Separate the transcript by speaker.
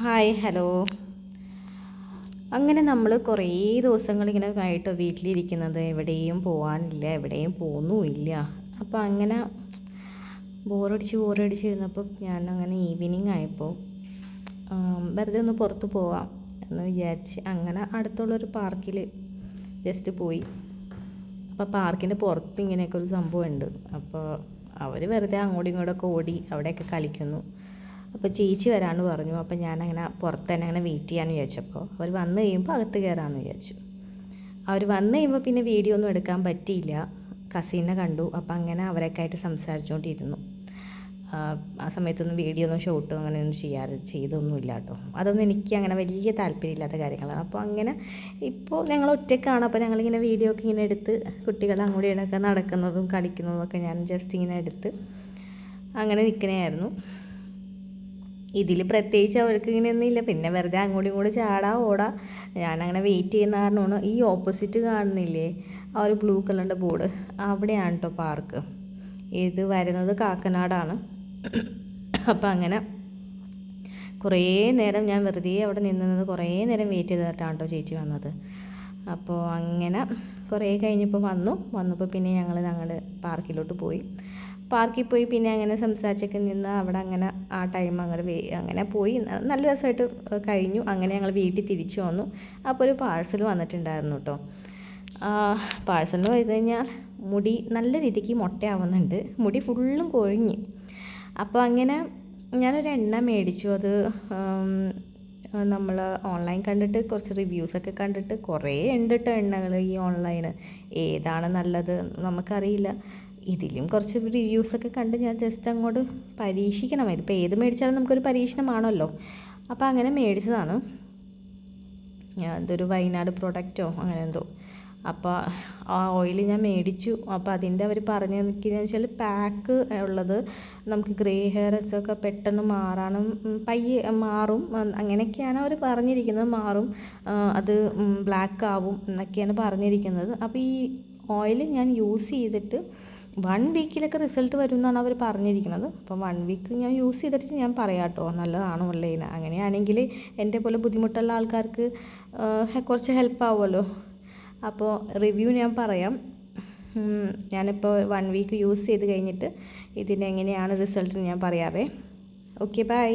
Speaker 1: Hi hello. അങ്ങനെ നമ്മൾ കുറേ ദിവസങ്ങളിങ്ങനെ ആയിട്ടോ വീട്ടിലിരിക്കുന്നത്, എവിടെയും പോകാനില്ല, എവിടെയും പോകുന്നുമില്ല. അപ്പോൾ അങ്ങനെ ബോറടിച്ച് ഇരുന്നപ്പോൾ ഞാൻ അങ്ങനെ ഈവനിങ് ആയപ്പോൾ വെറുതെ ഒന്ന് പുറത്ത് പോവാം എന്ന് വിചാരിച്ച് അങ്ങനെ അടുത്തുള്ളൊരു പാർക്കിൽ ജസ്റ്റ് പോയി. അപ്പോൾ പാർക്കിൻ്റെ പുറത്ത് ഇങ്ങനെയൊക്കെ ഒരു സംഭവമുണ്ട്. അപ്പോൾ അവർ വെറുതെ അങ്ങോട്ടും ഇങ്ങോട്ടൊക്കെ ഓടി അവിടെയൊക്കെ കളിക്കുന്നു. അപ്പോൾ ചേച്ചി വരാമെന്ന് പറഞ്ഞു. അപ്പോൾ ഞാനങ്ങനെ പുറത്ത് തന്നെ അങ്ങനെ വെയിറ്റ് ചെയ്യാമെന്ന് വിചാരിച്ചപ്പോൾ അവർ വന്നു കഴിയുമ്പോൾ അകത്ത് കയറാമെന്ന് വിചാരിച്ചു. അവർ വന്നു കഴിയുമ്പോൾ പിന്നെ വീഡിയോ ഒന്നും എടുക്കാൻ പറ്റിയില്ല. കസീനെ കണ്ടു. അപ്പോൾ അങ്ങനെ അവരൊക്കെ ആയിട്ട് സംസാരിച്ചുകൊണ്ടിരുന്നു. ആ സമയത്തൊന്നും വീഡിയോ ഒന്നും ഷൂട്ടോ അങ്ങനെയൊന്നും ചെയ്തൊന്നുമില്ല കേട്ടോ. അതൊന്നും എനിക്ക് അങ്ങനെ വലിയ താല്പര്യമില്ലാത്ത കാര്യങ്ങളാണ്. അപ്പോൾ അങ്ങനെ ഇപ്പോൾ ഞങ്ങൾ ഒറ്റയ്ക്കാണ്. അപ്പോൾ ഞങ്ങളിങ്ങനെ വീഡിയോ ഒക്കെ ഇങ്ങനെ എടുത്ത് കുട്ടികൾ അങ്ങോട്ടും ഇങ്ങോട്ടൊക്കെ നടക്കുന്നതും കളിക്കുന്നതും ഒക്കെ ഞാൻ ജസ്റ്റ് ഇങ്ങനെ എടുത്ത് അങ്ങനെ നിൽക്കണമായിരുന്നു. ഇതിൽ പ്രത്യേകിച്ച് അവർക്ക് ഇങ്ങനെയൊന്നും ഇല്ല. പിന്നെ വെറുതെ അങ്ങോട്ടും ഇങ്ങോട്ടും ചാടാ ഓടാ. ഞാനങ്ങനെ വെയിറ്റ് ചെയ്യുന്ന കാരണമാണ്. ഈ ഓപ്പോസിറ്റ് കാണുന്നില്ലേ ആ ഒരു ബ്ലൂ കളറിൻ്റെ ബോർഡ്, അവിടെയാണ് കേട്ടോ പാർക്ക്. ഇത് വരുന്നത് കാക്കനാടാണ്. അപ്പോൾ അങ്ങനെ കുറേ നേരം ഞാൻ വെറുതെ അവിടെ നിന്ന് കുറേ നേരം വെയിറ്റ് ചെയ്തിട്ടാണ് കേട്ടോ ചേച്ചി വന്നത്. അപ്പോൾ അങ്ങനെ കുറേ കഴിഞ്ഞപ്പോൾ വന്നപ്പോൾ പിന്നെ ഞങ്ങളുടെ പാർക്കിലോട്ട് പോയി. പാർക്കിൽ പോയി പിന്നെ അങ്ങനെ സംസാരിച്ചൊക്കെ നിന്ന് അവിടെ അങ്ങനെ ആ ടൈം അങ്ങനെ പോയി നല്ല രസമായിട്ട് കഴിഞ്ഞു. അങ്ങനെ ഞങ്ങൾ വീട്ടിൽ തിരിച്ചു വന്നു. അപ്പോൾ ഒരു പാഴ്സൽ വന്നിട്ടുണ്ടായിരുന്നു കേട്ടോ. പാഴ്സലിന് പോയി കഴിഞ്ഞാൽ മുടി നല്ല രീതിക്ക് മൊട്ടയാവുന്നുണ്ട്. മുടി ഫുള്ളും കൊഴിഞ്ഞ്. അപ്പോൾ അങ്ങനെ ഞാനൊരു എണ്ണ മേടിച്ചു. അത് നമ്മൾ ഓൺലൈൻ കണ്ടിട്ട് കുറച്ച് റിവ്യൂസൊക്കെ കണ്ടിട്ട് കുറേ ഉണ്ട് കേട്ടോ എണ്ണകൾ ഈ ഓൺലൈന്. ഏതാണ് നല്ലത് നമുക്കറിയില്ല. ഇതിലും കുറച്ച് റിവ്യൂസൊക്കെ കണ്ട് ഞാൻ ജസ്റ്റ് അങ്ങോട്ട് പരീക്ഷിക്കണം. ഇതിപ്പോൾ ഏത് മേടിച്ചാലും നമുക്കൊരു പരീക്ഷണമാണല്ലോ. അപ്പോൾ അങ്ങനെ മേടിച്ചതാണ്. ഇതൊരു വയനാട് പ്രൊഡക്റ്റോ അങ്ങനെ എന്തോ. അപ്പോൾ ആ ഓയിൽ ഞാൻ മേടിച്ചു. അപ്പോൾ അതിൻ്റെ അവർ പറഞ്ഞിരിക്കുന്നത് വെച്ചാൽ പാക്ക് ഉള്ളത് നമുക്ക് ഗ്രേ ഹെയർസൊക്കെ പെട്ടെന്ന് മാറാനും പയ്യെ മാറും അങ്ങനെയൊക്കെയാണ് അവർ പറഞ്ഞിരിക്കുന്നത്. മാറും, അത് ബ്ലാക്ക് ആവും എന്നൊക്കെയാണ് പറഞ്ഞിരിക്കുന്നത്. അപ്പോൾ ഈ ഓയിൽ ഞാൻ യൂസ് ചെയ്തിട്ട് 1 വീക്കിലൊക്കെ റിസൾട്ട് വരും എന്നാണ് അവർ പറഞ്ഞിരിക്കുന്നത്. അപ്പം 1 വീക്ക് ഞാൻ യൂസ് ചെയ്തിട്ട് ഞാൻ പറയാം കേട്ടോ നല്ലതാണോ അല്ലേന്ന്. അങ്ങനെയാണെങ്കിൽ എൻ്റെ പോലെ ബുദ്ധിമുട്ടുള്ള ആൾക്കാർക്ക് കുറച്ച് ഹെൽപ്പ് ആവുമല്ലോ. അപ്പോൾ റിവ്യൂ ഞാൻ പറയാം. ഞാനിപ്പോൾ 1 വീക്ക് യൂസ് ചെയ്ത് കഴിഞ്ഞിട്ട് ഇതിനെങ്ങനെയാണ് റിസൾട്ട് ഞാൻ പറയാവേ. Okay bye.